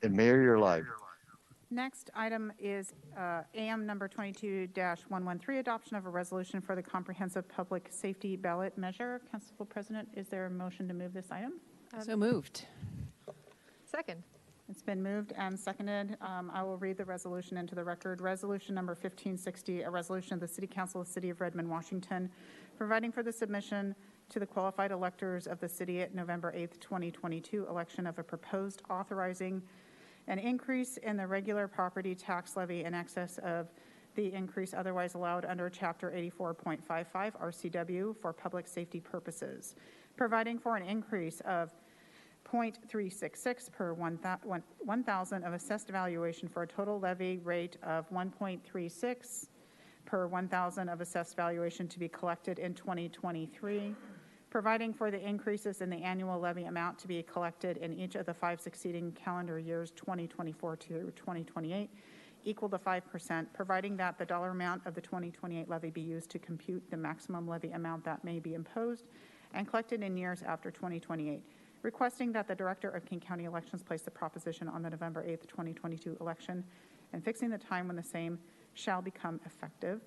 And Mayor, you're live. Next item is AM number 22-113, adoption of a resolution for the comprehensive public safety ballot measure. Council President, is there a motion to move this item? So moved. Second. It's been moved and seconded. I will read the resolution into the record. Resolution number 1560, a resolution of the City Council of the City of Redmond, Washington, providing for the submission to the qualified electors of the city at November 8th, 2022 election of a proposed authorizing an increase in the regular property tax levy in excess of the increase otherwise allowed under Chapter 84.55 RCW for public safety purposes, providing for an increase of 0.366 per 1,000 of assessed valuation for a total levy rate of 1.36 per 1,000 of assessed valuation to be collected in 2023, providing for the increases in the annual levy amount to be collected in each of the 5 succeeding calendar years 2024 to 2028 equal to 5%, providing that the dollar amount of the 2028 levy be used to compute the maximum levy amount that may be imposed and collected in years after 2028, requesting that the Director of King County Elections place the proposition on the November 8th, 2022 election and fixing the time when the same shall become effective.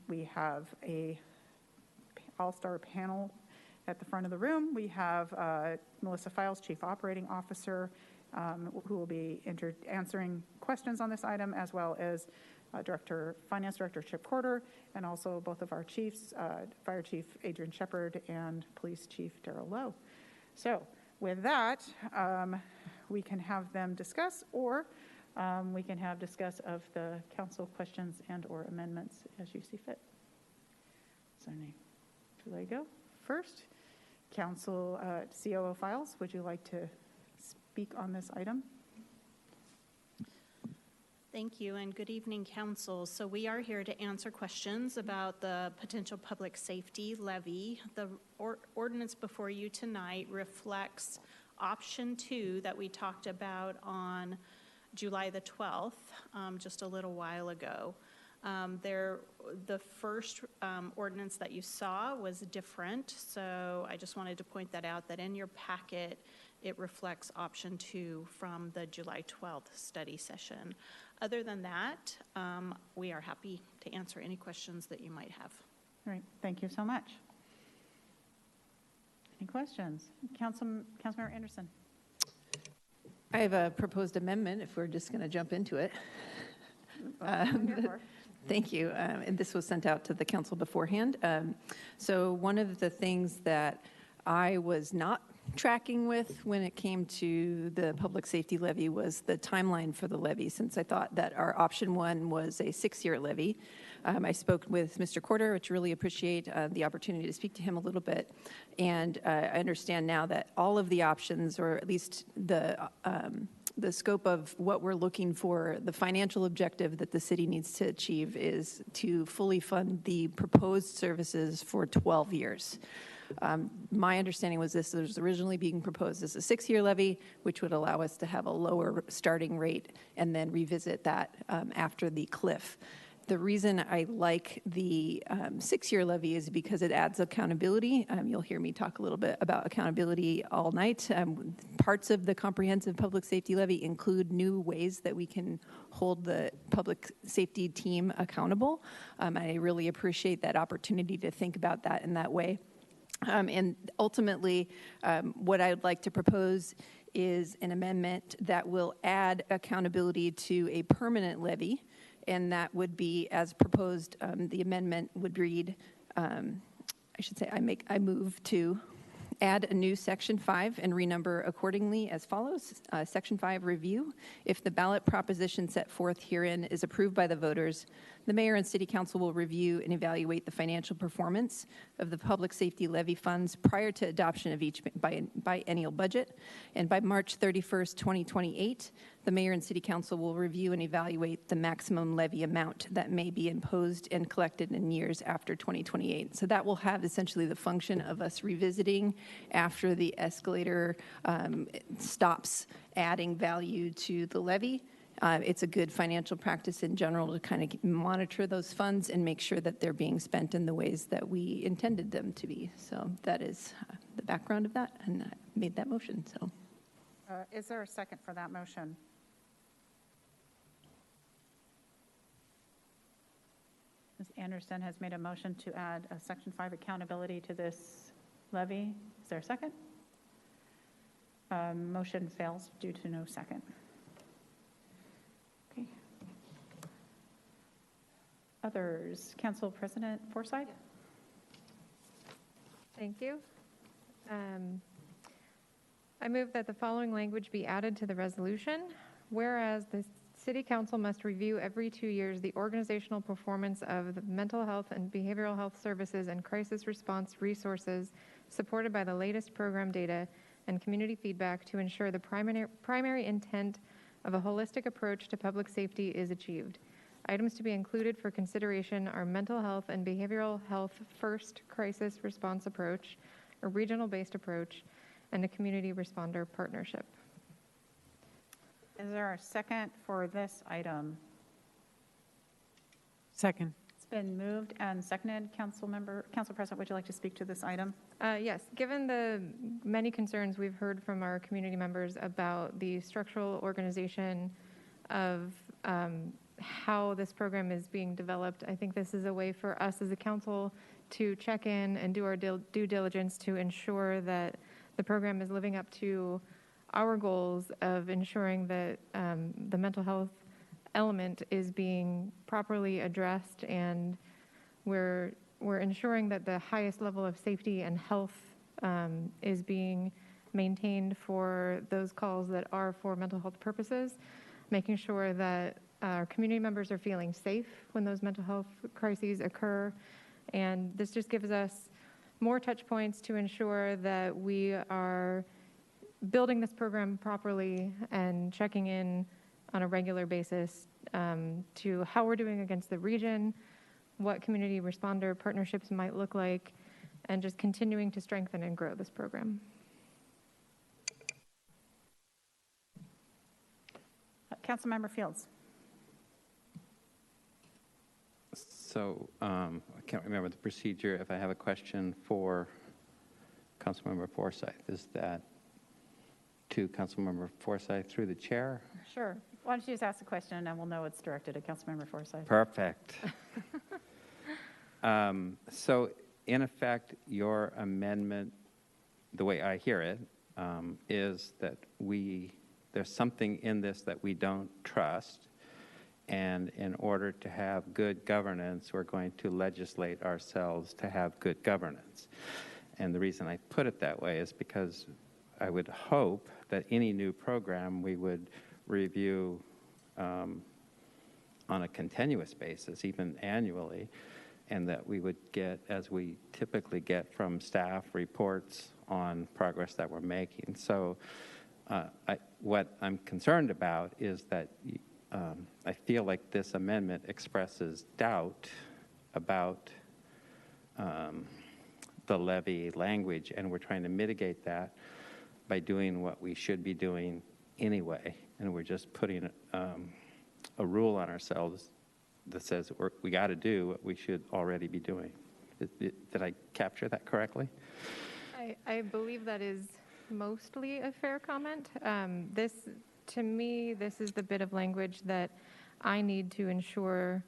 We have a all-star panel at the front of the room. We have Melissa Files, Chief Operating Officer, who will be answering questions on this item, as well as Finance Director Chip Corder, and also both of our chiefs, Fire Chief Adrian Shepard and Police Chief Darrell Lowe. So with that, we can have them discuss, or we can have discuss of the council questions and or amendments as you see fit. So should I go first? Council COO Files, would you like to speak on this item? Thank you, and good evening, Council. So we are here to answer questions about the potential public safety levy. The ordinance before you tonight reflects option 2 that we talked about on July the 12th, just a little while ago. The first ordinance that you saw was different, so I just wanted to point that out, that in your packet it reflects option 2 from the July 12th study session. Other than that, we are happy to answer any questions that you might have. All right, thank you so much. Any questions? Councilmember Anderson. I have a proposed amendment if we're just going to jump into it. Thank you. And this was sent out to the council beforehand. So one of the things that I was not tracking with when it came to the public safety levy was the timeline for the levy, since I thought that our option 1 was a 6-year levy. I spoke with Mr. Corder, which really appreciate the opportunity to speak to him a little bit. And I understand now that all of the options, or at least the scope of what we're looking for, the financial objective that the city needs to achieve is to fully fund the proposed services for 12 years. My understanding was this was originally being proposed as a 6-year levy, which would allow us to have a lower starting rate and then revisit that after the cliff. The reason I like the 6-year levy is because it adds accountability. You'll hear me talk a little bit about accountability all night. Parts of the comprehensive public safety levy include new ways that we can hold the public safety team accountable. I really appreciate that opportunity to think about that in that way. And ultimately, what I would like to propose is an amendment that will add accountability to a permanent levy, and that would be, as proposed, the amendment would read, I move to add a new Section 5 and renumber accordingly as follows. Section 5, review. If the ballot proposition set forth herein is approved by the voters, the mayor and city council will review and evaluate the financial performance of the public safety levy funds prior to adoption of each biennial budget. And by March 31st, 2028, the mayor and city council will review and evaluate the maximum levy amount that may be imposed and collected in years after 2028. So that will have essentially the function of us revisiting after the escalator stops adding value to the levy. It's a good financial practice in general to kind of monitor those funds and make sure that they're being spent in the ways that we intended them to be. So that is the background of that, and I made that motion. So, Is there a second for that motion? Ms. Anderson has made a motion to add a Section 5 accountability to this levy. Is there a second? Motion fails due to no second. Okay. Others, Council President Forsythe? Thank you. I move that the following language be added to the resolution. Whereas the City Council must review every 2 years the organizational performance of the mental health and behavioral health services and crisis response resources supported by the latest program data and community feedback to ensure the primary intent of a holistic approach to public safety is achieved. Items to be included for consideration are mental health and behavioral health first crisis response approach, a regional-based approach, and a community responder partnership. Is there a second for this item? Second. It's been moved and seconded. Council President, would you like to speak to this item? Yes, given the many concerns we've heard from our community members about the structural organization of how this program is being developed, I think this is a way for us as a council to check in and do our due diligence to ensure that the program is living up to our goals of ensuring that the mental health element is being properly addressed, and we're ensuring that the highest level of safety and health is being maintained for those calls that are for mental health purposes, making sure that our community members are feeling safe when those mental health crises occur. And this just gives us more touch points to ensure that we are building this program properly and checking in on a regular basis to how we're doing against the region, what community responder partnerships might look like, and just continuing to strengthen and grow this program. Councilmember Fields. So I can't remember the procedure. If I have a question for Councilmember Forsythe, is that to Councilmember Forsythe through the chair? Sure. Why don't you just ask the question and then we'll know it's directed at Councilmember Forsythe. Perfect. So in effect, your amendment, the way I hear it, is that there's something in this that we don't trust. And in order to have good governance, we're going to legislate ourselves to have good governance. And the reason I put it that way is because I would hope that any new program we would review on a continuous basis, even annually, and that we would get, as we typically get from staff, reports on progress that we're making. So what I'm concerned about is that I feel like this amendment expresses doubt about the levy language, and we're trying to mitigate that by doing what we should be doing anyway, and we're just putting a rule on ourselves that says we got to do what we should already be doing. Did I capture that correctly? I believe that is mostly a fair comment. To me, this is the bit of language that I need to ensure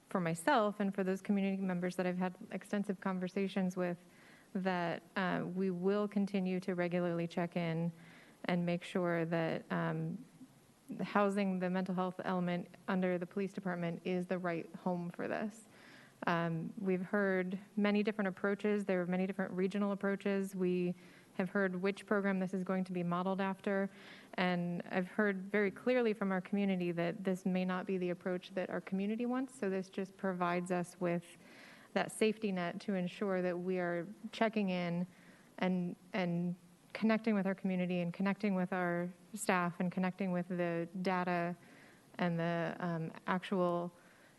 for myself and for those community members that I've had extensive conversations with, that we will continue to regularly check in and make sure that housing the mental health element under the police department is the right home for this. We've heard many different approaches. There are many different regional approaches. We have heard which program this is going to be modeled after, and I've heard very clearly from our community that this may not be the approach that our community wants, so this just provides us with that safety net to ensure that we are checking in and connecting with our community and connecting with our staff and connecting with the data and the actual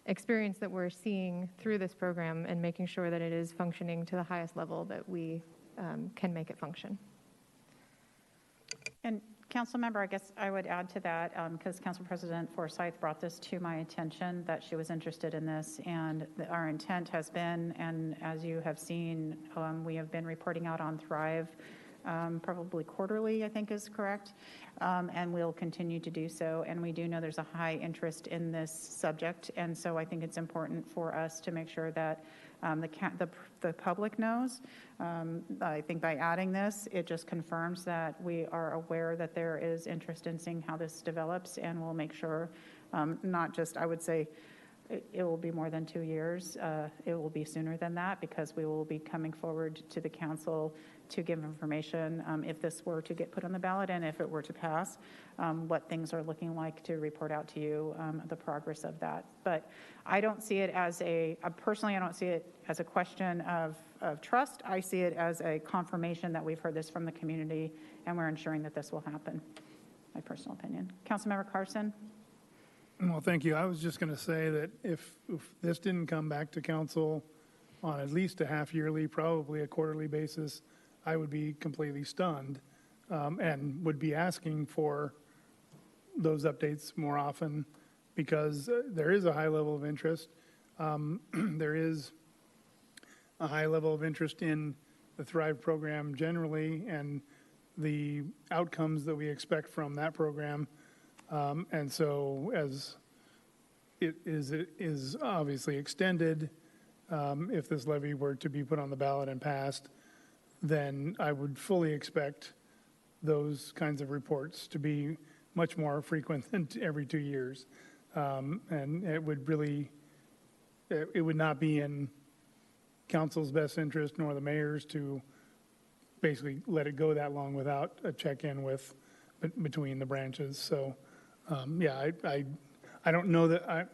experience that we're seeing through this program, and making sure that it is functioning to the highest level that we can make it function. And Council Member, I guess I would add to that, because Council President Forsythe brought this to my attention, that she was interested in this, and our intent has been, and as you have seen, we have been reporting out on Thrive probably quarterly, I think is correct, and we'll continue to do so. And we do know there's a high interest in this subject, and so I think it's important for us to make sure that the public knows. I think by adding this, it just confirms that we are aware that there is interest in seeing how this develops, and we'll make sure, not just, I would say, it will be more than 2 years. It will be sooner than that, because we will be coming forward to the council to give information if this were to get put on the ballot and if it were to pass, what things are looking like, to report out to you the progress of that. But I don't see it as personally, I don't see it as a question of trust. I see it as a confirmation that we've heard this from the community and we're ensuring that this will happen. My personal opinion. Councilmember Carson? Well, thank you. I was just going to say that if this didn't come back to council on at least a half-yearly, probably a quarterly basis, I would be completely stunned and would be asking for those updates more often, because there is a high level of interest. There is a high level of interest in the Thrive program generally and the outcomes that we expect from that program. And so as it is obviously extended, if this levy were to be put on the ballot and passed, then I would fully expect those kinds of reports to be much more frequent than every 2 years. And it would not be in council's best interest nor the mayor's to basically let it go that long without a check-in between the branches. So yeah, I don't know that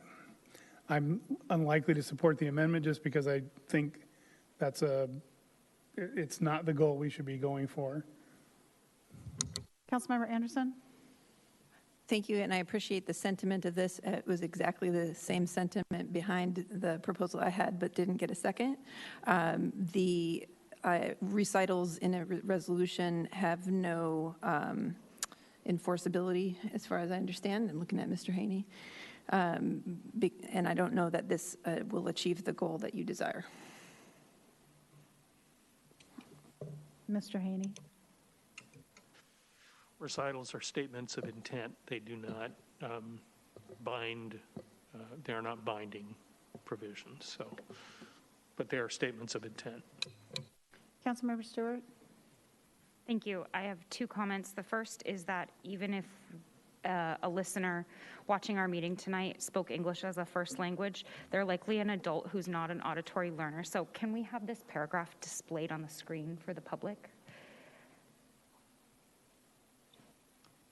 I'm unlikely to support the amendment, just because I think it's not the goal we should be going for. Councilmember Anderson? Thank you, and I appreciate the sentiment of this. It was exactly the same sentiment behind the proposal I had, but didn't get a second. The recitals in a resolution have no enforceability, as far as I understand, and looking at Mr. Haney. And I don't know that this will achieve the goal that you desire. Mr. Haney? Recitals are statements of intent. They do not bind, they are not binding provisions, so, but they are statements of intent. Councilmember Stewart? Thank you. I have 2 comments. The first is that even if a listener watching our meeting tonight spoke English as a first language, they're likely an adult who's not an auditory learner. So can we have this paragraph displayed on the screen for the public?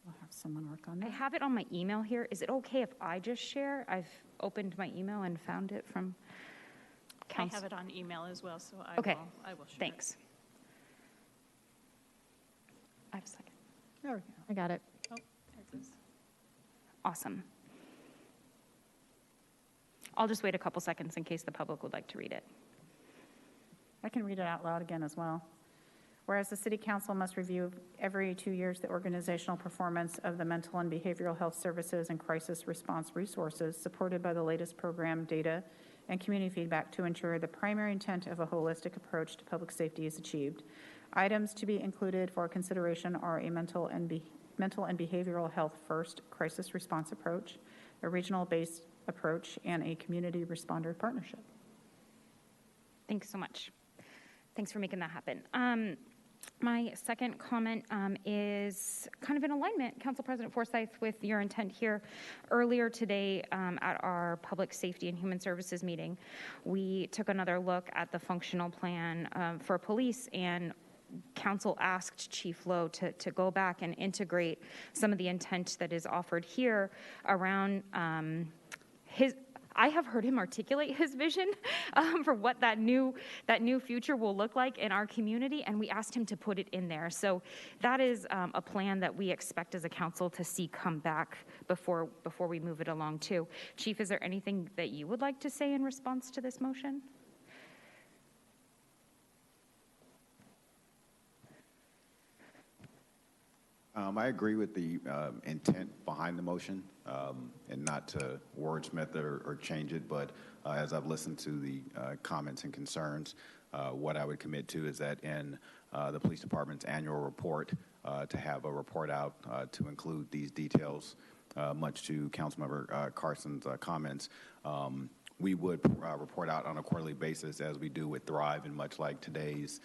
We'll have someone work on I that. have it on my email here. Is it okay if I just share? I've opened my email and found it from council. I have it on email as well, so I Okay. will share. Thanks. I have a second. There we go. I got it. Oh, there it is. Awesome. I'll just wait a couple seconds in case the public would like to read it. I can read it out loud again as well. Whereas the City Council must review every 2 years the organizational performance of the mental and behavioral health services and crisis response resources supported by the latest program data and community feedback to ensure the primary intent of a holistic approach to public safety is achieved. Items to be included for consideration are a mental and behavioral health first crisis response approach, a regional-based approach, and a community responder partnership. Thanks so much. Thanks for making that happen. My second comment is kind of in alignment, Council President Forsyth, with your intent here. Earlier today at our Public Safety and Human Services meeting, we took another look at the functional plan for police, and Council asked Chief Lowe to go back and integrate some of the intent that is offered here around I have heard him articulate his vision for what that new future will look like in our community, and we asked him to put it in there. So that is a plan that we expect as a council to see come back before we move it along too. Chief, is there anything that you would like to say in response to this motion? I agree with the intent behind the motion, and not to wordsmith it or change it, but as I've listened to the comments and concerns, what I would commit to is that in the police department's annual report to have a report out to include these details. Much to Councilmember Carson's comments, we would report out on a quarterly basis as we do with Thrive, and much like today's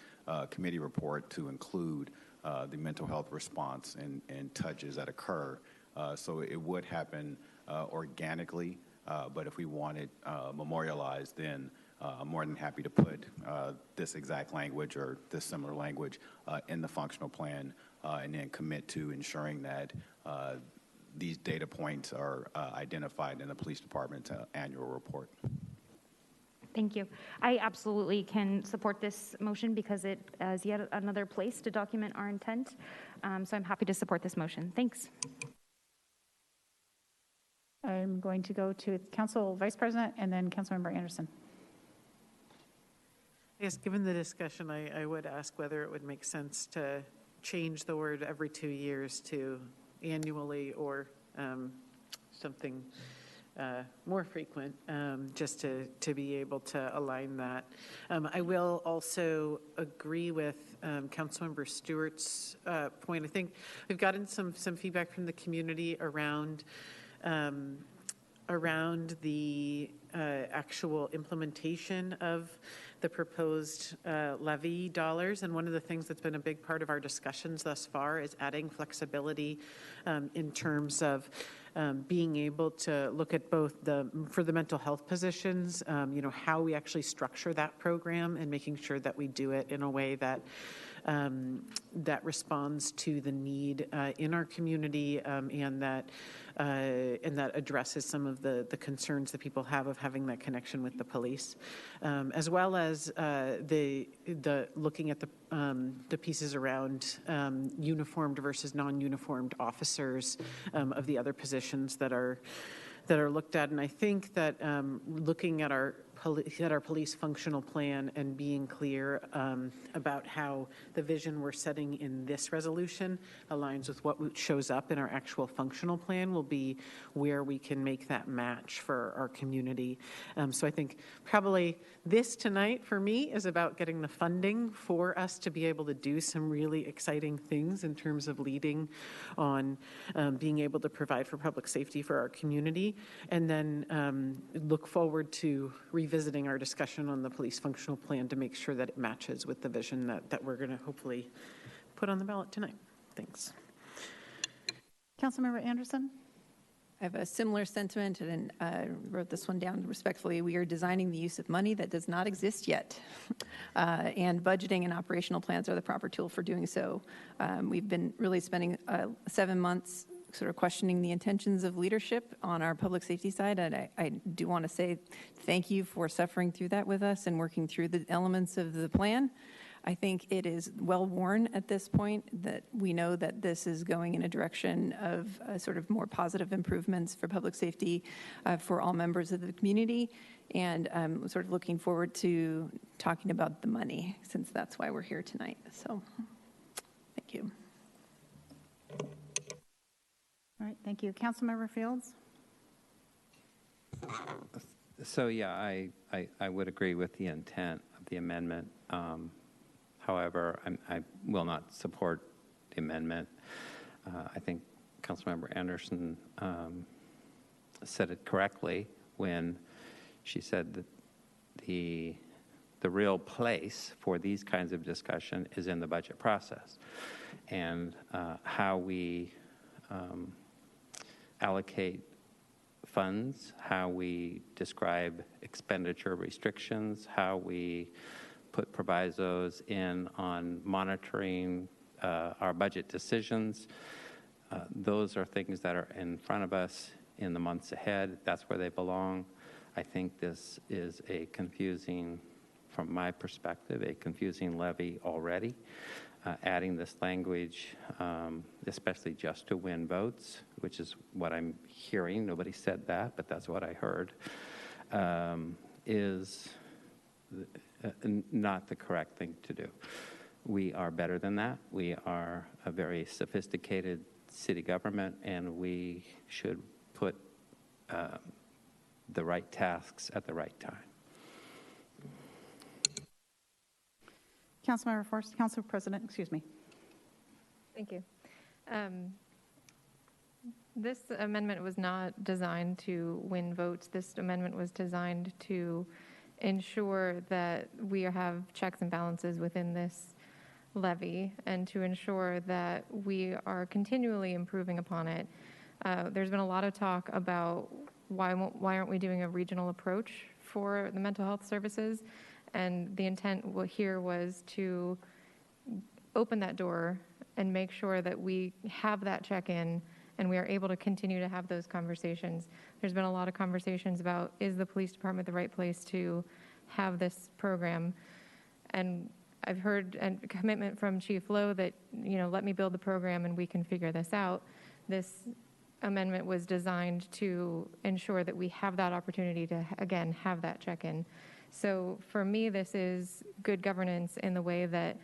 committee report, to include the mental health response and touches that occur. So it would happen organically, but if we want it memorialized, then I'm more than happy to put this exact language or this similar language in the functional plan and then commit to ensuring that these data points are identified in the police department's annual report. Thank you. I absolutely can support this motion because it is yet another place to document our intent. So I'm happy to support this motion. Thanks. I'm going to go to Council Vice President and then Councilmember Anderson. Yes, given the discussion, I would ask whether it would make sense to change the word every 2 years to annually or something more frequent, just to be able to align that. I will also agree with Councilmember Stewart's point. I think we've gotten some feedback from the community around the actual implementation of the proposed levy dollars. And one of the things that's been a big part of our discussions thus far is adding flexibility in terms of being able to look at both for the mental health positions, how we actually structure that program and making sure that we do it in a way that that responds to the need in our community and that addresses some of the concerns that people have of having that connection with the police, as well as the looking at the pieces around uniformed versus non-uniformed officers of the other positions that are looked at. And I think that looking at our police functional plan and being clear about how the vision we're setting in this resolution aligns with what shows up in our actual functional plan will be where we can make that match for our community. So I think probably this tonight for me is about getting the funding for us to be able to do some really exciting things in terms of leading on being able to provide for public safety for our community, and then look forward to revisiting our discussion on the police functional plan to make sure that it matches with the vision that we're going to hopefully put on the ballot tonight. Thanks. Councilmember Anderson? I have a similar sentiment, and wrote this one down respectfully. We are designing the use of money that does not exist yet, and budgeting and operational plans are the proper tool for doing so. We've been really spending 7 months sort of questioning the intentions of leadership on our public safety side, and I do want to say thank you for suffering through that with us and working through the elements of the plan. I think it is well worn at this point that we know that this is going in a direction of sort of more positive improvements for public safety for all members of the community. And I'm sort of looking forward to talking about the money, since that's why we're here tonight. So thank you. All right, thank you. Councilmember Fields? So yeah, I would agree with the intent of the amendment. However, I will not support the amendment. I think Councilmember Anderson said it correctly when she said that the real place for these kinds of discussion is in the budget process, and how we allocate funds, how we describe expenditure restrictions, how we put provisos in on monitoring our budget decisions. Those are things that are in front of us in the months ahead. That's where they belong. I think this is a confusing, from my perspective, a confusing levy already. Adding this language, especially just to win votes, which is what I'm hearing. Nobody said that, but that's what I heard, is not the correct thing to do. We are better than that. We are a very sophisticated city government, and we should put the right tasks at the right time. Council President, excuse me. Thank you. This amendment was not designed to win votes. This amendment was designed to ensure that we have checks and balances within this levy and to ensure that we are continually improving upon it. There's been a lot of talk about why aren't we doing a regional approach for the mental health services, and the intent here was to open that door and make sure that we have that check-in and we are able to continue to have those conversations. There's been a lot of conversations about, is the police department the right place to have this program? And I've heard a commitment from Chief Lowe that, let me build the program and we can figure this out. This amendment was designed to ensure that we have that opportunity to, again, have that check-in. So for me, this is good governance in the way that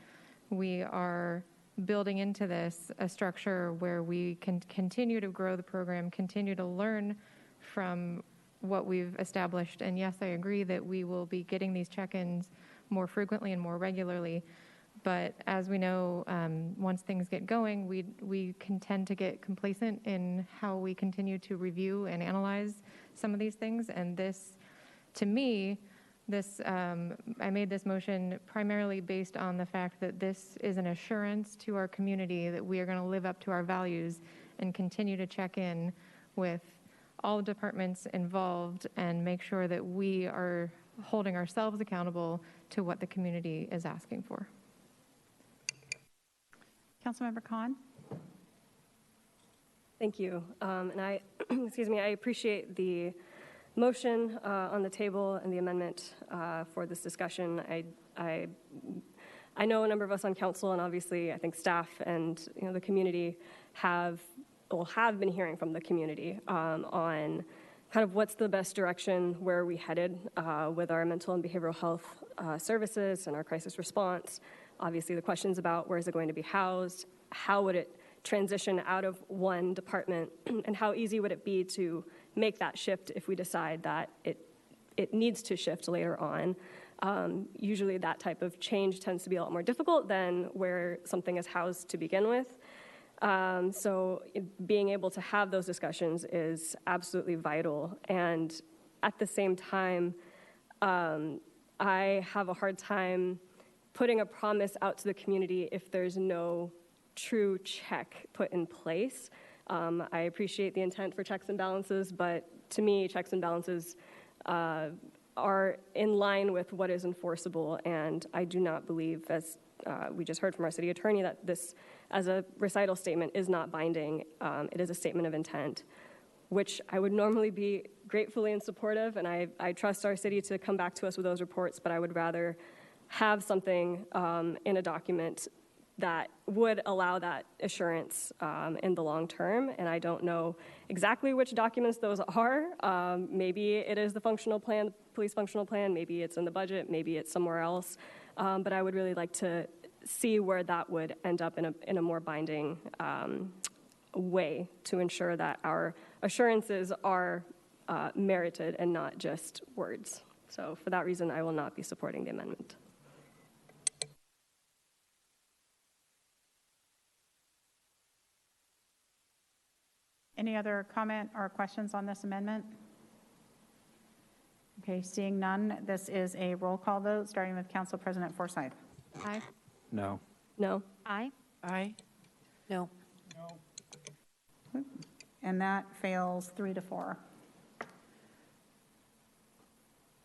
we are building into this a structure where we can continue to grow the program, continue to learn from what we've established. And yes, I agree that we will be getting these check-ins more frequently and more regularly. But as we know, once things get going, we can tend to get complacent in how we continue to review and analyze some of these things. And this, to me, I made this motion primarily based on the fact that this is an assurance to our community that we are going to live up to our values and continue to check in with all departments involved and make sure that we are holding ourselves accountable to what the community is asking for. Councilmember Khan? Thank you. And I, I appreciate the motion on the table and the amendment for this discussion. I know a number of us on council, and obviously I think staff and the community have been hearing from the community on kind of what's the best direction, where are we headed with our mental and behavioral health services and our crisis response. Obviously the questions about where is it going to be housed, how would it transition out of one department, and how easy would it be to make that shift if we decide that it needs to shift later on. Usually that type of change tends to be a lot more difficult than where something is housed to begin with. So being able to have those discussions is absolutely vital. And at the same time, I have a hard time putting a promise out to the community if there's no true check put in place. I appreciate the intent for checks and balances, but to me, checks and balances are in line with what is enforceable, and I do not believe, as we just heard from our city attorney, that this, as a recital statement, is not binding. It is a statement of intent, which I would normally be gratefully in support of, and I trust our city to come back to us with those reports, but I would rather have something in a document that would allow that assurance in the long term. And I don't know exactly which documents those are. Maybe it is the functional plan, the police functional plan, maybe it's in the budget, maybe it's somewhere else. But I would really like to see where that would end up in a more binding way to ensure that our assurances are merited and not just words. So for that reason, I will not be supporting the amendment. Any other comment or questions on this amendment? Okay, seeing none, this is a roll call vote, starting with Council President Forsyth. Aye. No. No. Aye. Aye. No. And that fails 3-4.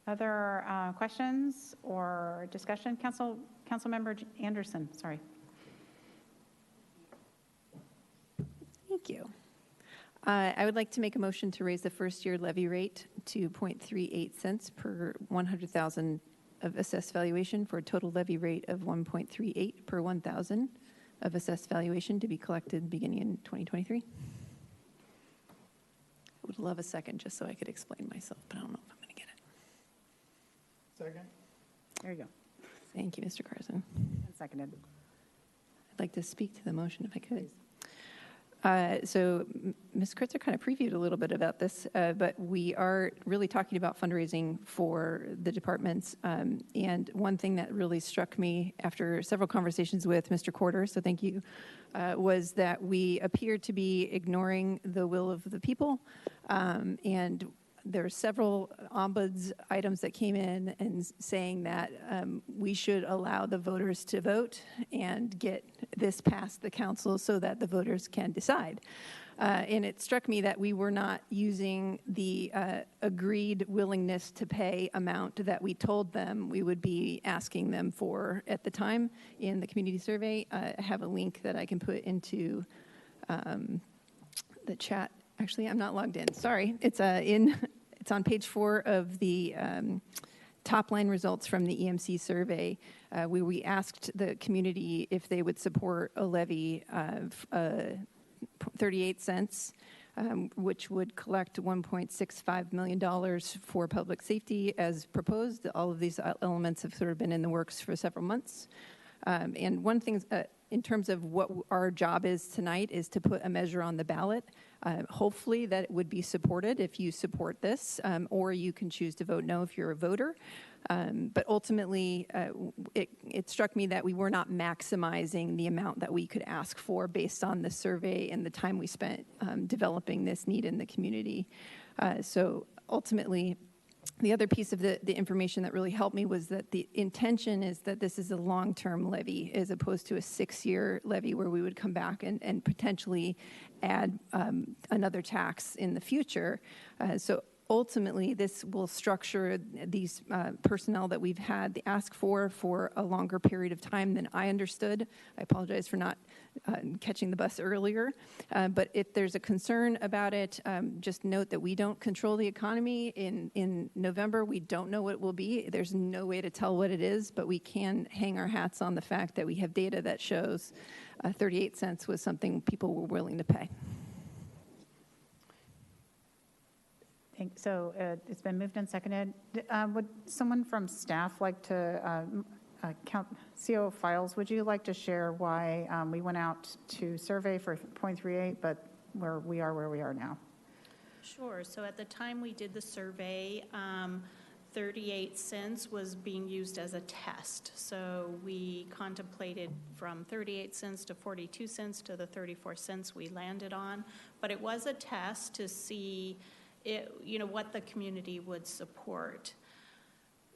Other questions or discussion? Councilmember Anderson, sorry. Thank you. I would like to make a motion to raise the first-year levy rate to 0.38 cents per 100,000 of assessed valuation for a total levy rate of 1.38 per 1,000 of assessed valuation to be collected beginning in 2023. I would love a second just so I could explain myself, but I don't know if I'm going to get it. Second? There you go. Thank you, Mr. Carson. And seconded. I'd like to speak to the motion if I could. So Ms. Kritzer kind of previewed a little bit about this, but we are really talking about fundraising for the departments. And one thing that really struck me after several conversations with Mr. Corder, so thank you, was that we appear to be ignoring the will of the people. And there are several ombuds items that came in and saying that we should allow the voters to vote and get this past the council so that the voters can decide. And it struck me that we were not using the agreed willingness to pay amount that we told them we would be asking them for at the time in the community survey. I have a link that I can put into the chat. Actually, I'm not logged in. Sorry. It's on page 4 of the Topline results from the EMC survey, where we asked the community if they would support a levy of 38 cents, which would collect $1.65 million for public safety as proposed. All of these elements have sort of been in the works for several months. And one thing, in terms of what our job is tonight, is to put a measure on the ballot. Hopefully that it would be supported if you support this, or you can choose to vote no if you're a voter. But ultimately, it struck me that we were not maximizing the amount that we could ask for based on the survey and the time we spent developing this need in the community. So ultimately, the other piece of the information that really helped me was that the intention is that this is a long-term levy as opposed to a 6-year levy where we would come back and potentially add another tax in the future. So ultimately, this will structure these personnel that we've had ask for a longer period of time than I understood. I apologize for not catching the bus earlier. But if there's a concern about it, just note that we don't control the economy. In November, we don't know what it will be. There's no way to tell what it is, but we can hang our hats on the fact that we have data that shows 38 cents was something people were willing to pay. So it's been moved and seconded. Would someone from staff like to CO Files, would you like to share why we went out to survey for 0.38, but where we are now? Sure. So at the time we did the survey, 38 cents was being used as a test. So we contemplated from 38 cents to 42 cents to the 34 cents we landed on. But it was a test to see what the community would support.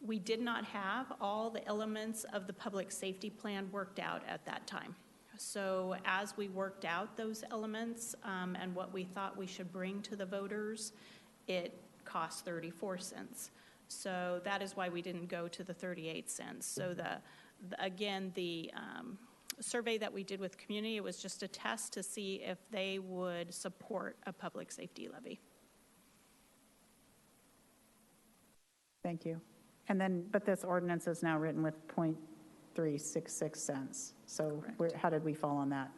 We did not have all the elements of the public safety plan worked out at that time. So as we worked out those elements and what we thought we should bring to the voters, it cost 34 cents. So that is why we didn't go to the 38 cents. So the survey that we did with community, it was just a test to see if they would support a public safety levy. Thank you. And then, but this ordinance is now written with 0.366 cents. So how did we fall on that?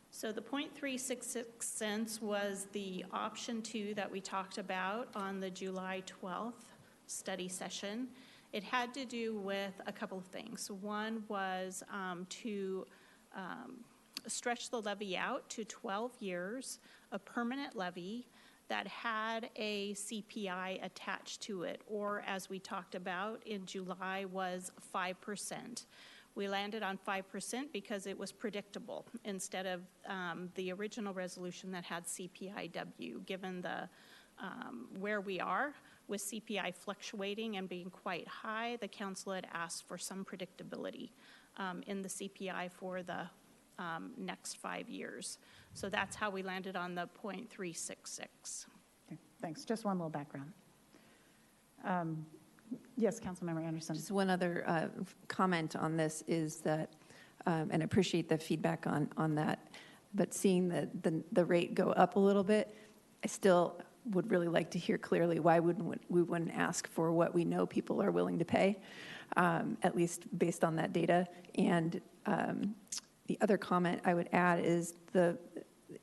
So the 0.366 cents was the option 2 that we talked about on the July 12th study session. It had to do with a couple of things. One was to stretch the levy out to 12 years, a permanent levy that had a CPI attached to it, or as we talked about in July, was 5%. We landed on 5% because it was predictable instead of the original resolution that had CPIW, given the where we are with CPI fluctuating and being quite high. The council had asked for some predictability in the CPI for the next 5 years. So that's how we landed on the 0.366. Okay, thanks. Just one little background. Yes, Councilmember Anderson. Just one other comment on this is that, and I appreciate the feedback on that, but seeing the rate go up a little bit, I still would really like to hear clearly why we wouldn't ask for what we know people are willing to pay, at least based on that data. And the other comment I would add is the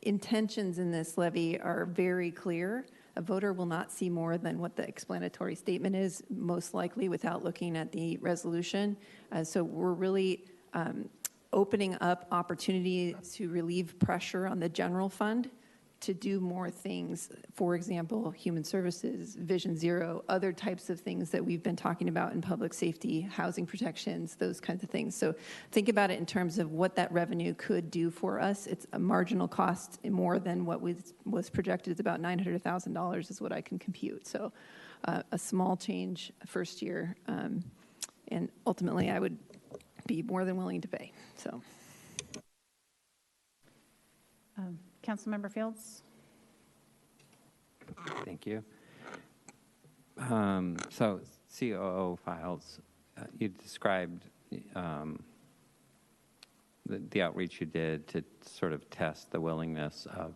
intentions in this levy are very clear. A voter will not see more than what the explanatory statement is, most likely without looking at the resolution. So we're really opening up opportunity to relieve pressure on the general fund to do more things. For example, human services, Vision Zero, other types of things that we've been talking about in public safety, housing protections, those kinds of things. So think about it in terms of what that revenue could do for us. It's a marginal cost more than what was projected. It's about $900,000 is what I can compute. So a small change first year. And ultimately, I would be more than willing to pay. So. Councilmember Fields? Thank you. So COO files, you described the outreach you did to sort of test the willingness of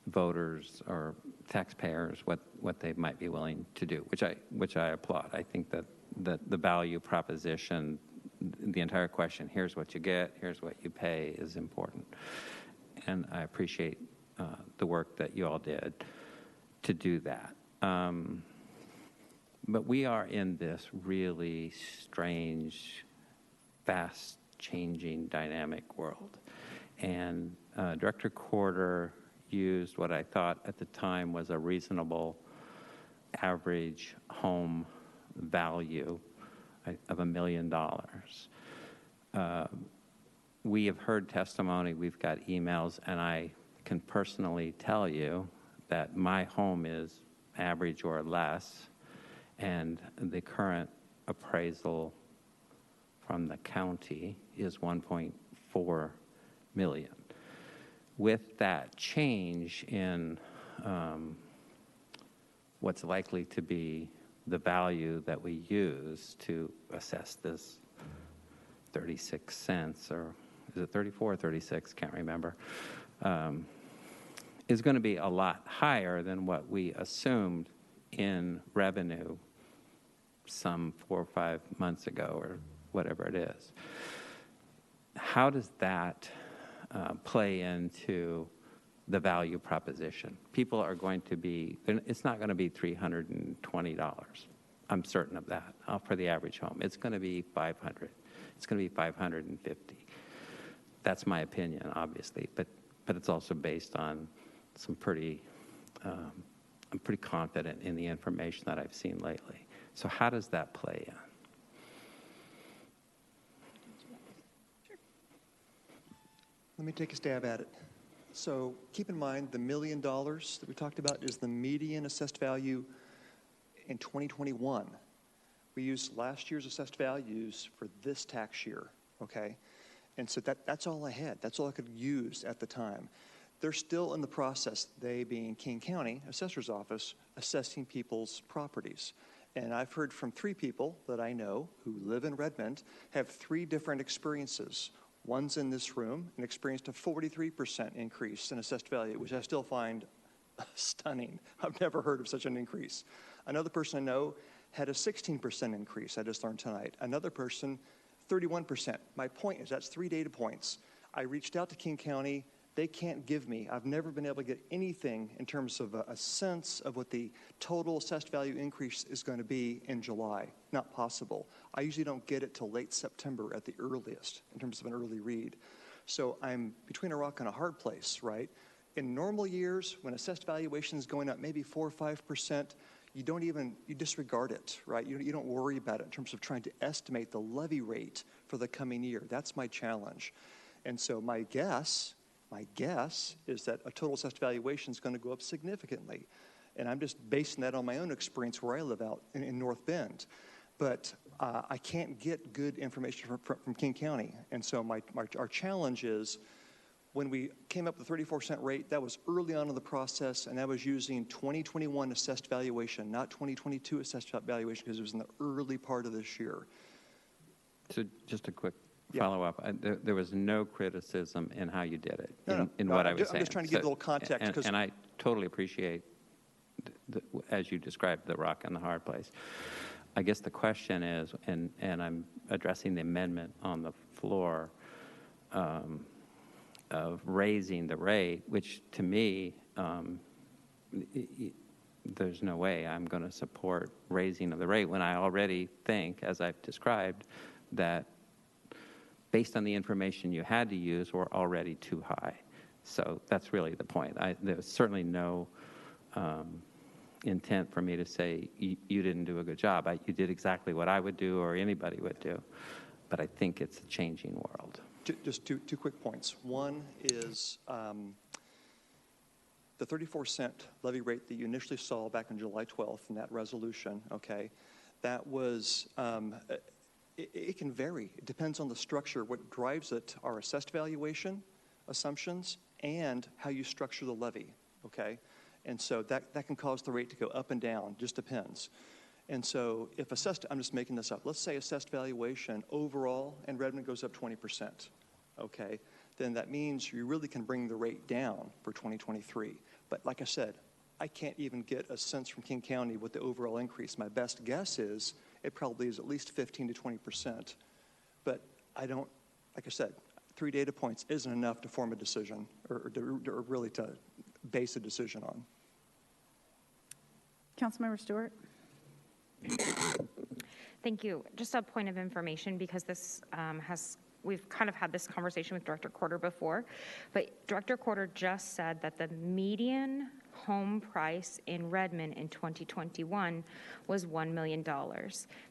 voters or taxpayers, what they might be willing to do, which I applaud. I think that the value proposition, the entire question, here's what you get, here's what you pay, is important. And I appreciate the work that you all did to do that. But we are in this really strange, fast-changing, dynamic world. And Director Corder used what I thought at the time was a reasonable average home value of $1 million. We have heard testimony, we've got emails, and I can personally tell you that my home is average or less, and the current appraisal from the county is $1.4 million. With that change in what's likely to be the value that we use to assess this 36 cents, or is it 34 or 36, can't remember, is going to be a lot higher than what we assumed in revenue some 4 or 5 months ago, or whatever it is. How does that play into the value proposition? People are going to be, it's not going to be $320. I'm certain of that for the average home. It's going to be $500. It's going to be $550. That's my opinion, obviously, but it's also based on some pretty, I'm pretty confident in the information that I've seen lately. So how does that play in? Let me take a stab at it. So keep in mind the $1 million that we talked about is the median assessed value in 2021. We used last year's assessed values for this tax year, okay? And so that's all I had. That's all I could use at the time. They're still in the process, they being King County Assessor's Office, assessing people's properties. And I've heard from 3 people that I know who live in Redmond have 3 different experiences. One's in this room and experienced a 43% increase in assessed value, which I still find stunning. I've never heard of such an increase. Another person I know had a 16% increase, I just learned tonight. Another person, 31%. My point is that's 3 data points. I reached out to King County. They can't give me, I've never been able to get anything in terms of a sense of what the total assessed value increase is going to be in July. Not possible. I usually don't get it till late September at the earliest in terms of an early read. So I'm between a rock and a hard place, right? In normal years, when assessed valuation is going up maybe 4 or 5%, you disregard it, right? You don't worry about it in terms of trying to estimate the levy rate for the coming year. That's my challenge. And so my guess is that a total assessed valuation is going to go up significantly. And I'm just basing that on my own experience where I live out in North Bend. But I can't get good information from King County. And so our challenge is when we came up with the 34% rate, that was early on in the process, and that was using 2021 assessed valuation, not 2022 assessed valuation, because it was in the early part of this year. So just a quick follow-up. There was no criticism in how you did it, in what I was saying. I'm just trying to give a little context. And I totally appreciate, as you described, the rock and the hard place. I guess the question is, and I'm addressing the amendment on the floor of raising the rate, which to me, there's no way I'm going to support raising of the rate when I already think, as I've described, that based on the information you had to use, were already too high. So that's really the point. There was certainly no intent for me to say, you didn't do a good job. You did exactly what I would do or anybody would do. But I think it's a changing world. Just two quick points. One is the 34-cent levy rate that you initially saw back on July 12th in that resolution, okay, that was, it can vary. It depends on the structure. What drives it are assessed valuation assumptions and how you structure the levy, okay? And so that can cause the rate to go up and down, just depends. And so if assessed, I'm just making this up, let's say assessed valuation overall in Redmond goes up 20%, okay? Then that means you really can bring the rate down for 2023. But like I said, I can't even get a sense from King County what the overall increase. My best guess is it probably is at least 15 to 20%. But I don't, like I said, 3 data points isn't enough to form a decision or really to base a decision on. Councilmember Stewart? Thank you. Just a point of information, because this we've kind of had this conversation with Director Corder before, but Director Corder just said that the median home price in Redmond in 2021 was $1 million.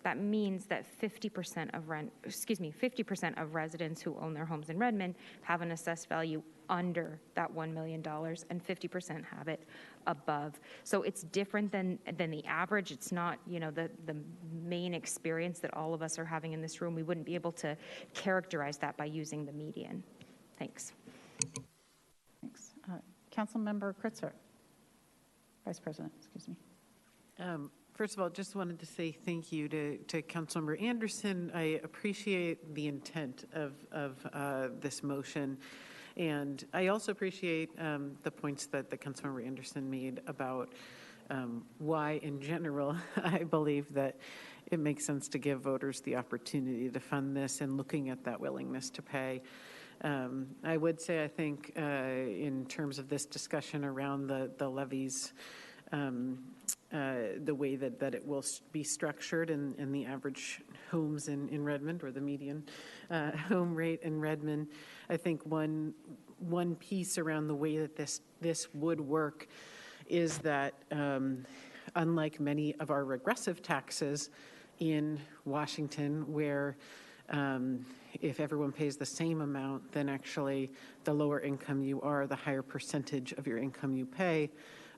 That means that 50% of residents who own their homes in Redmond have an assessed value under that $1 million, and 50% have it above. So it's different than the average. It's not, the main experience that all of us are having in this room. We wouldn't be able to characterize that by using the median. Thanks. Thanks. Councilmember Kritzer. Vice President, excuse me. First of all, just wanted to say thank you to Councilmember Anderson. I appreciate the intent of this motion. And I also appreciate the points that Councilmember Anderson made about why, in general, I believe that it makes sense to give voters the opportunity to fund this and looking at that willingness to pay. I would say, I think, in terms of this discussion around the levies, the way that it will be structured in the average homes in Redmond, or the median home rate in Redmond, I think one piece around the way that this would work is that unlike many of our regressive taxes in Washington, where if everyone pays the same amount, then actually the lower income you are, the higher percentage of your income you pay.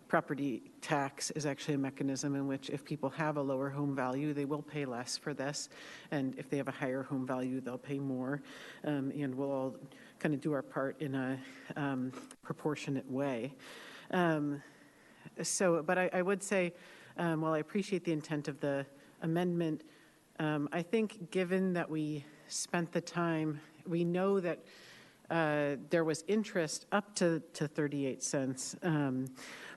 Property tax is actually a mechanism in which if people have a lower home value, they will pay less for this. And if they have a higher home value, they'll pay more. And we'll all kind of do our part in a proportionate way. But I would say, while I appreciate the intent of the amendment, I think given that we spent the time, we know that there was interest up to 38 cents,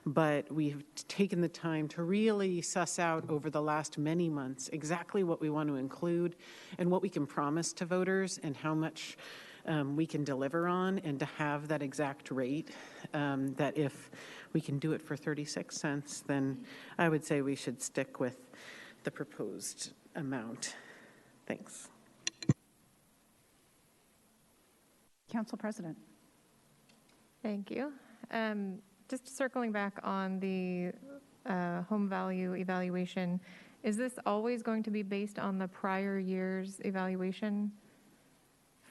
but we've taken the time to really suss out over the last many months exactly what we want to include and what we can promise to voters and how much we can deliver on, and to have that exact rate, that if we can do it for 36 cents, then I would say we should stick with the proposed amount. Thanks. Council President. Thank you. Just circling back on the home value evaluation, is this always going to be based on the prior year's evaluation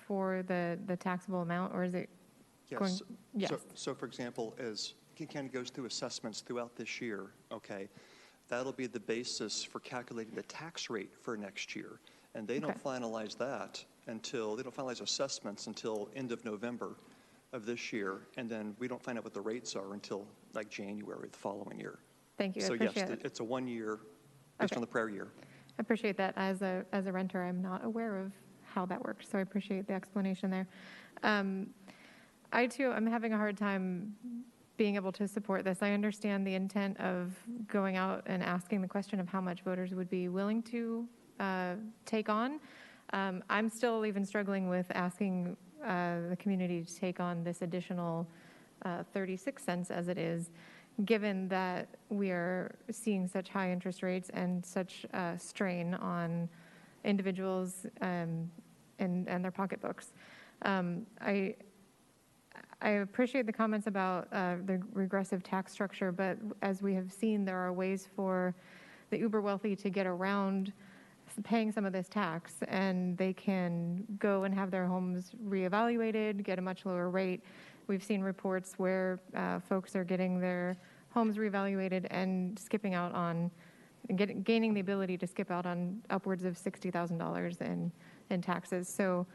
for the taxable amount, or is it going? Yes. So for example, as King County goes through assessments throughout this year, okay, that'll be the basis for calculating the tax rate for next year. And they don't finalize that until, they don't finalize assessments until end of November of this year. And then we don't find out what the rates are until like January the following year. Thank you. So I yes, appreciate it. it's a 1 year based on the prior year. I appreciate that. As a renter, I'm not aware of how that works, so I appreciate the explanation there. I too am having a hard time being able to support this. I understand the intent of going out and asking the question of how much voters would be willing to take on. I'm still even struggling with asking the community to take on this additional 36 cents as it is, given that we are seeing such high interest rates and such strain on individuals and in their pocketbooks. I appreciate the comments about the regressive tax structure, but as we have seen, there are ways for the uber wealthy to get around paying some of this tax, and they can go and have their homes reevaluated, get a much lower rate. We've seen reports where folks are getting their homes reevaluated and skipping out on, gaining the ability to skip out on upwards of $60,000 in taxes. So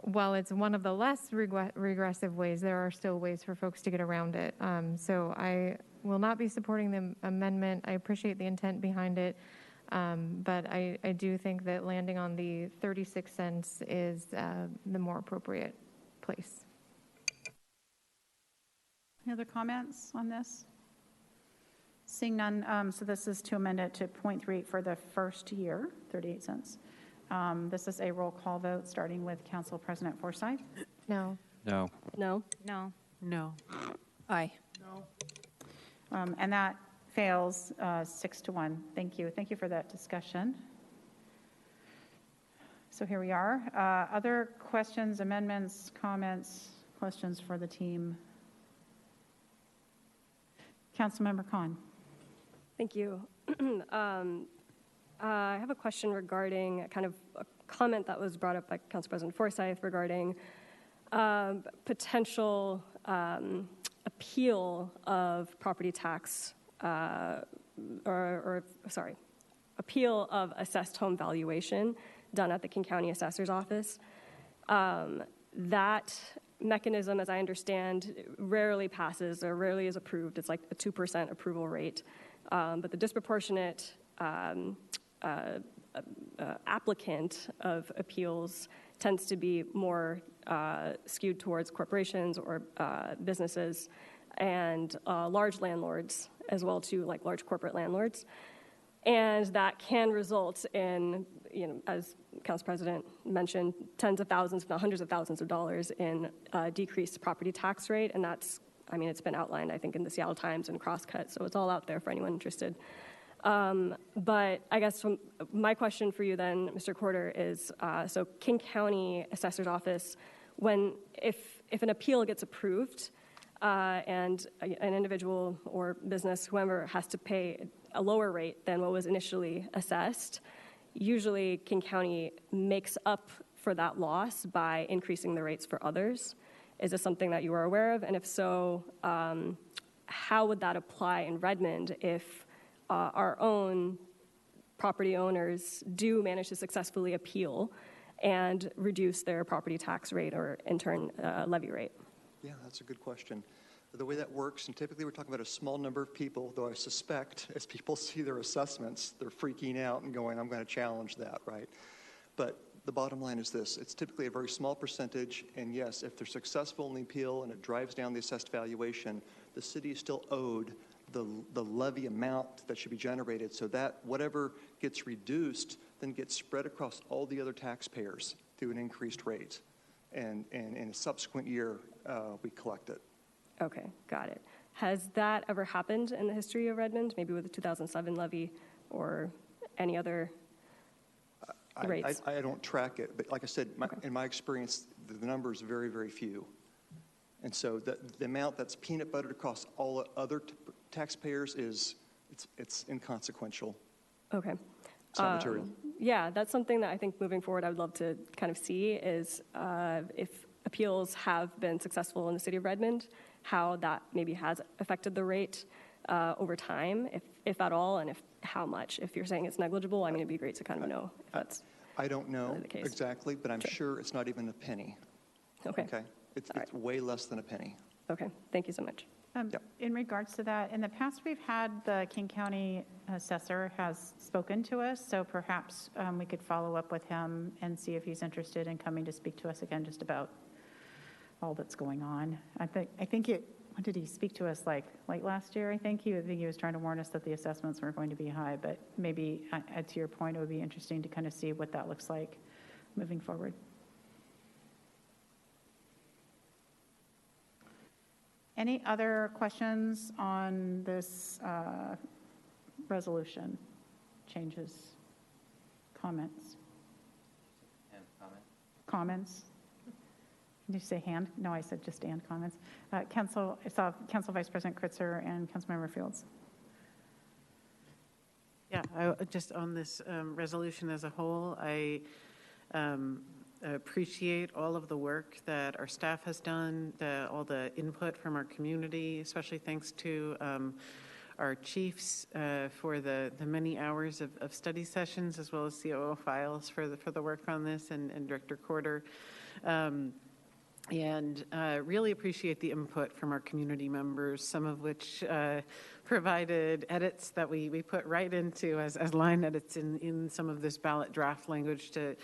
while it's one of the less regressive ways, there are still ways for folks to get around it. So I will not be supporting the amendment. I appreciate the intent behind it, but I do think that landing on the 36 cents is the more appropriate place. Any other comments on this? Seeing none, so this is to amend it to 0.38 for the first year, 38 cents. This is a roll call vote, starting with Council President Forsyth. No. No. No. No. No. Aye. And that fails 6-1. Thank you. Thank you for that discussion. So here we are. Other questions, amendments, comments, questions for the team? Councilmember Khan. Thank you. I have a question regarding kind of a comment that was brought up by Council President Forsyth regarding potential appeal of property tax, appeal of assessed home valuation done at the King County Assessor's Office. That mechanism, as I understand, rarely passes or rarely is approved. It's like a 2% approval rate. But the disproportionate applicant of appeals tends to be more skewed towards corporations or businesses and large landlords as well, too, like large corporate landlords. And that can result in, as Council President mentioned, tens of thousands, if not hundreds of thousands of dollars in decreased property tax rate. And that's, it's been outlined, I think, in the Seattle Times and Crosscut, so it's all out there for anyone interested. But I guess my question for you then, Mr. Corder, is so King County Assessor's Office, if an appeal gets approved and an individual or business, whoever, has to pay a lower rate than what was initially assessed, usually King County makes up for that loss by increasing the rates for others. Is this something that you are aware of? And if so, how would that apply in Redmond if our own property owners do manage to successfully appeal and reduce their property tax rate or, in turn, levy rate? Yeah, that's a good question. The way that works, and typically we're talking about a small number of people, though I suspect as people see their assessments, they're freaking out and going, I'm going to challenge that, right? But the bottom line is this. It's typically a very small percentage, and yes, if they're successful in the appeal and it drives down the assessed valuation, the city is still owed the levy amount that should be generated, so that whatever gets reduced then gets spread across all the other taxpayers through an increased rate. And in a subsequent year, we collect it. Okay, got it. Has that ever happened in the history of Redmond, maybe with the 2007 levy or any other rates? I don't track it, but like I said, in my experience, the number is very, very few. And so the amount that's peanut buttered across all other taxpayers it's inconsequential. Okay. It's not material. Yeah, that's something that I think moving forward I would love to kind of see is if appeals have been successful in the city of Redmond, how that maybe has affected the rate over time, if at all, and how much. If you're saying it's negligible, it'd be great to kind of know if that's I don't know the case. exactly, but I'm sure it's not even a penny. Okay. Okay? It's All right. way less than a penny. Okay, thank you so much. Yep. In regards to that, in the past, we've had the King County assessor has spoken to us, so perhaps we could follow up with him and see if he's interested in coming to speak to us again just about all that's going on. I think when did he speak to us, like late last year, I think he was trying to warn us that the assessments were going to be high, but maybe to your point, it would be interesting to kind of see what that looks like moving forward. Any other questions on this resolution? Changes, comments? comments? Did you say hand? No, I said just and comments. I saw Council Vice President Kritzer and Councilmember Fields. Yeah, just on this resolution as a whole, I appreciate all of the work that our staff has done, all the input from our community, especially thanks to our chiefs for the many hours of study sessions, as well as COO files for the work on this, and Director Corder. And really appreciate the input from our community members, some of which provided edits that we put right into as line edits in some of this ballot draft language to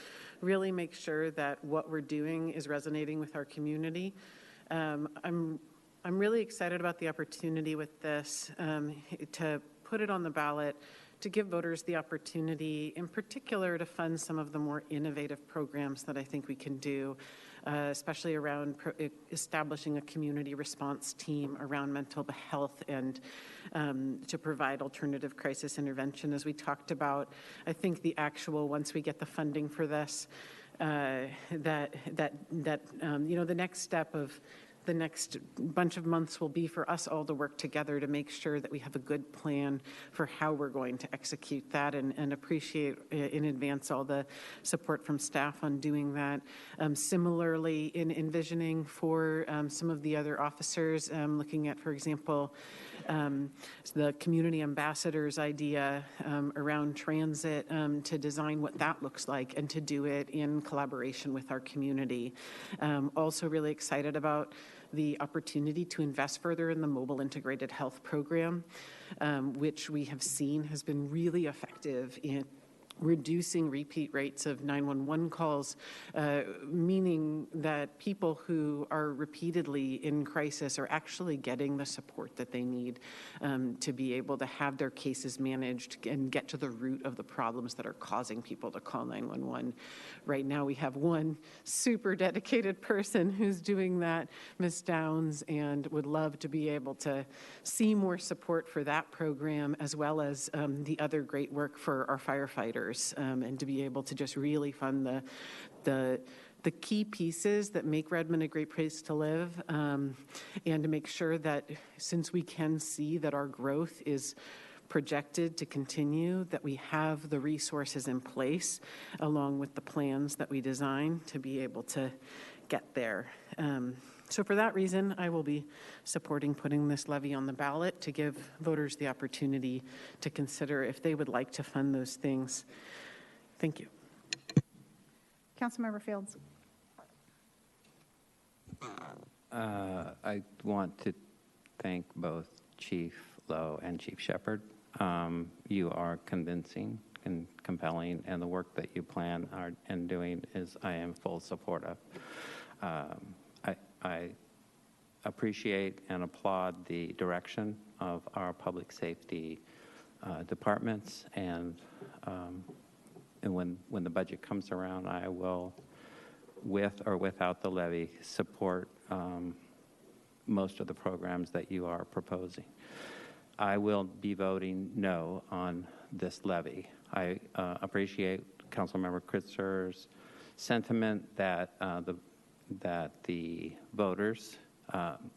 really make sure that what we're doing is resonating with our community. I'm really excited about the opportunity with this to put it on the ballot, to give voters the opportunity, in particular, to fund some of the more innovative programs that I think we can do, especially around establishing a community response team around mental health and to provide alternative crisis intervention. As we talked about, I think the actual, once we get the funding for this, the next step of the next bunch of months will be for us all to work together to make sure that we have a good plan for how we're going to execute that, and appreciate in advance all the support from staff on doing that. Similarly, in envisioning for some of the other officers, looking at, for example, the community ambassadors idea around transit, to design what that looks like and to do it in collaboration with our community. Also really excited about the opportunity to invest further in the mobile integrated health program, which we have seen has been really effective in reducing repeat rates of 911 calls, meaning that people who are repeatedly in crisis are actually getting the support that they need to be able to have their cases managed and get to the root of the problems that are causing people to call 911. Right now we have one super dedicated person who's doing that, Ms. Downs, and would love to be able to see more support for that program, as well as the other great work for our firefighters. And to be able to just really fund the key pieces that make Redmond a great place to live, and to make sure that, since we can see that our growth is projected to continue, that we have the resources in place along with the plans that we design to be able to get there. So for that reason, I will be supporting putting this levy on the ballot to give voters the opportunity to consider if they would like to fund those things. Thank you. Councilmember Fields. I want to thank both Chief Lowe and Chief Shepard. You are convincing and compelling, and the work that you plan and doing is I am full support of. I appreciate and applaud the direction of our public safety departments, and when the budget comes around, I will, with or without the levy, support most of the programs that you are proposing. I will be voting no on this levy. I appreciate Councilmember Kritzer's sentiment that the voters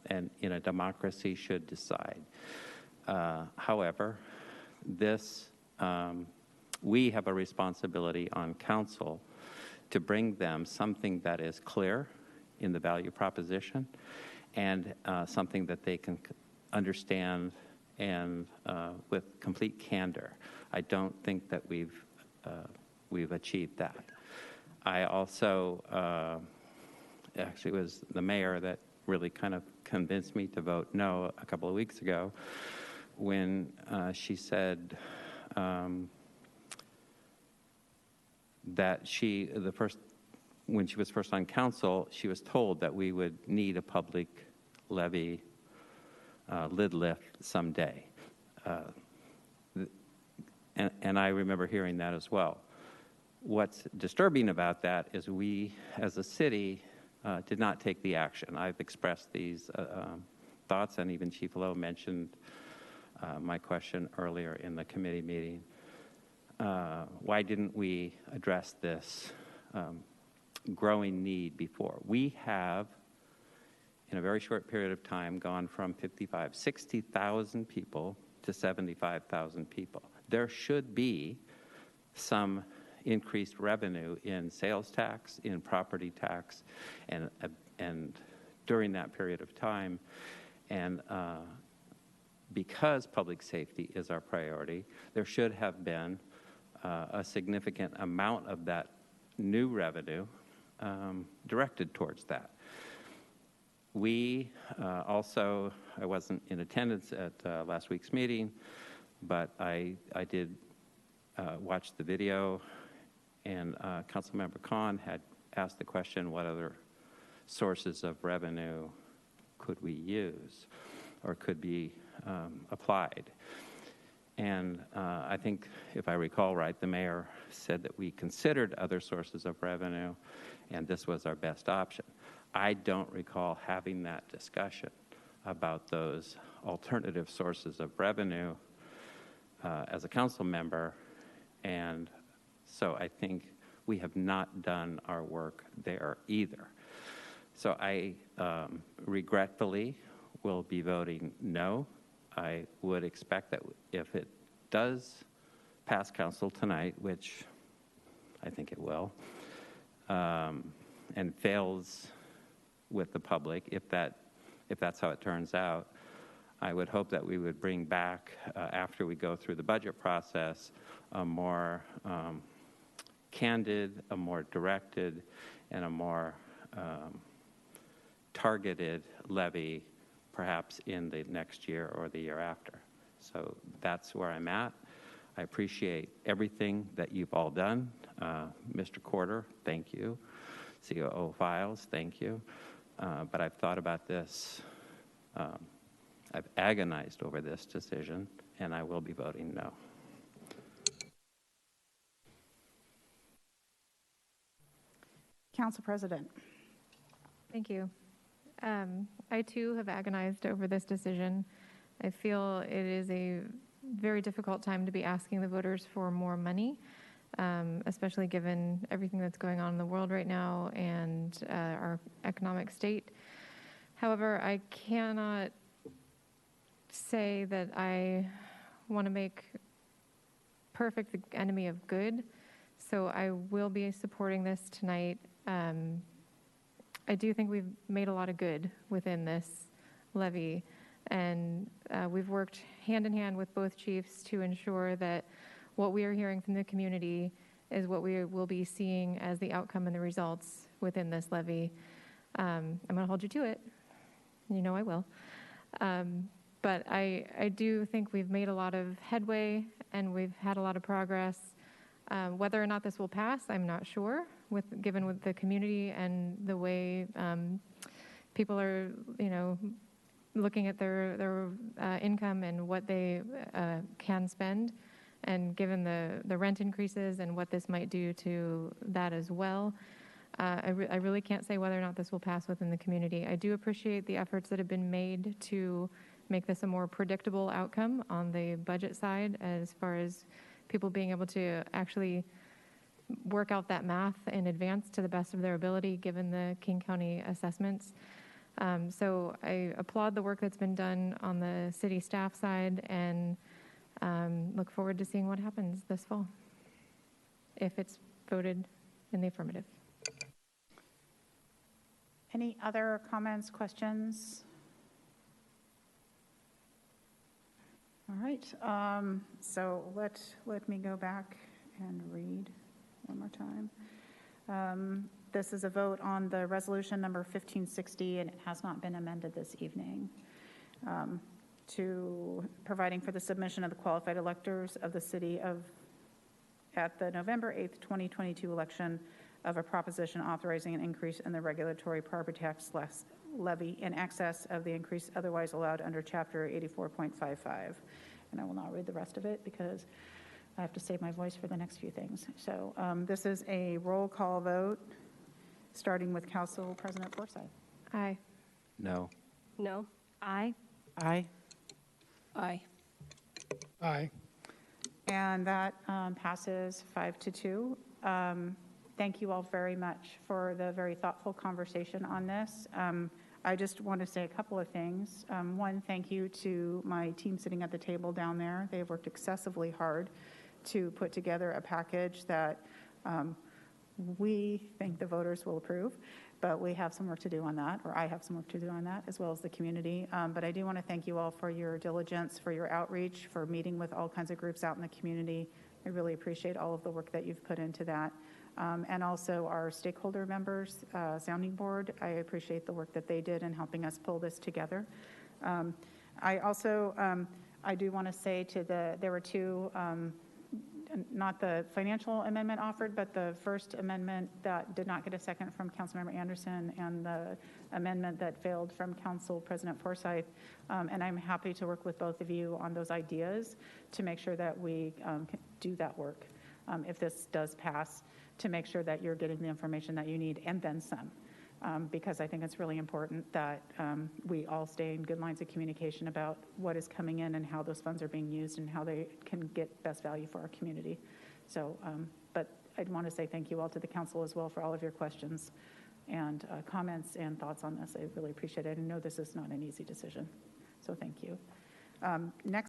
and in a democracy should decide. However, we have a responsibility on council to bring them something that is clear in the value proposition, and something that they can understand and with complete candor. I don't think that we've achieved that. I also, actually it was the mayor that really kind of convinced me to vote no a couple of weeks ago, when she said that when she was first on council, she was told that we would need a public levy lid lift someday. And I remember hearing that as well. What's disturbing about that is we, as a city, did not take the action. I've expressed these thoughts, and even Chief Lowe mentioned my question earlier in the committee meeting. Why didn't we address this growing need before. We have, in a very short period of time, gone from 60,000 people to 75,000 people. There should be some increased revenue in sales tax, in property tax, and during that period of time. And because public safety is our priority, there should have been a significant amount of that new revenue directed towards that. We also, I wasn't in attendance at last week's meeting, but I did watch the video, and Councilmember Khan had asked the question, what other sources of revenue could we use or could be applied? And I think, if I recall right, the mayor said that we considered other sources of revenue, and this was our best option. I don't recall having that discussion about those alternative sources of revenue as a council member, and so I think we have not done our work there either. So I regretfully will be voting no. I would expect that if it does pass council tonight, which I think it will, and fails with the public, if that's how it turns out, I would hope that we would bring back, after we go through the budget process, a more candid, a more directed, and a more targeted levy, perhaps in the next year or the year after. So that's where I'm at. I appreciate everything that you've all done. Mr. Corder, thank you. COO Files, thank you. But I've thought about this. I've agonized over this decision, and I will be voting no. Council President. Thank you. I too have agonized over this decision. I feel it is a very difficult time to be asking the voters for more money, especially given everything that's going on in the world right now and our economic state. However, I cannot say that I want to make perfect the enemy of good, so I will be supporting this tonight. I do think we've made a lot of good within this levy, and we've worked hand in hand with both chiefs to ensure that what we are hearing from the community is what we will be seeing as the outcome and the results within this levy. I'm going to hold you to it. You know I will. But I do think we've made a lot of headway and we've had a lot of progress. Whether or not this will pass, I'm not sure, given with the community and the way people are, looking at their income and what they can spend, and given the rent increases and what this might do to that as well. I really can't say whether or not this will pass within the community. I do appreciate the efforts that have been made to make this a more predictable outcome on the budget side, as far as people being able to actually work out that math in advance to the best of their ability, given the King County assessments. So I applaud the work that's been done on the city staff side, and look forward to seeing what happens this fall, if it's voted in the affirmative. Any other comments, questions? All right, so let me go back and read one more time. This is a vote on the resolution number 1560, and it has not been amended this evening, to providing for the submission of the qualified electors of the city at the November 8th, 2022 election of a proposition authorizing an increase in the regulatory property tax levy in excess of the increase otherwise allowed under Chapter 84.55. And I will not read the rest of it because I have to save my voice for the next few things. So this is a roll call vote, starting with Council President Forsyth. Aye. No. No. Aye. Aye. Aye. Aye. And that passes 5-2. Thank you all very much for the very thoughtful conversation on this. I just want to say a couple of things. One, thank you to my team sitting at the table down there. They've worked excessively hard to put together a package that we think the voters will approve, but we have some work to do on that, or I have some work to do on that, as well as the community. But I do want to thank you all for your diligence, for your outreach, for meeting with all kinds of groups out in the community. I really appreciate all of the work that you've put into that. And also our stakeholder members, Sounding Board, I appreciate the work that they did in helping us pull this together. I also, I do want to say there were two, not the financial amendment offered, but the first amendment that did not get a second from Councilmember Anderson and the amendment that failed from Council President Forsyth. And I'm happy to work with both of you on those ideas to make sure that we can do that work if this does pass, to make sure that you're getting the information that you need and then some. Because I think it's really important that we all stay in good lines of communication about what is coming in and how those funds are being used and how they can get best value for our community. So, but I'd want to say thank you all to the council as well for all of your questions and comments and thoughts on this. I really appreciate it. I know this is not an easy decision, so thank you. Next.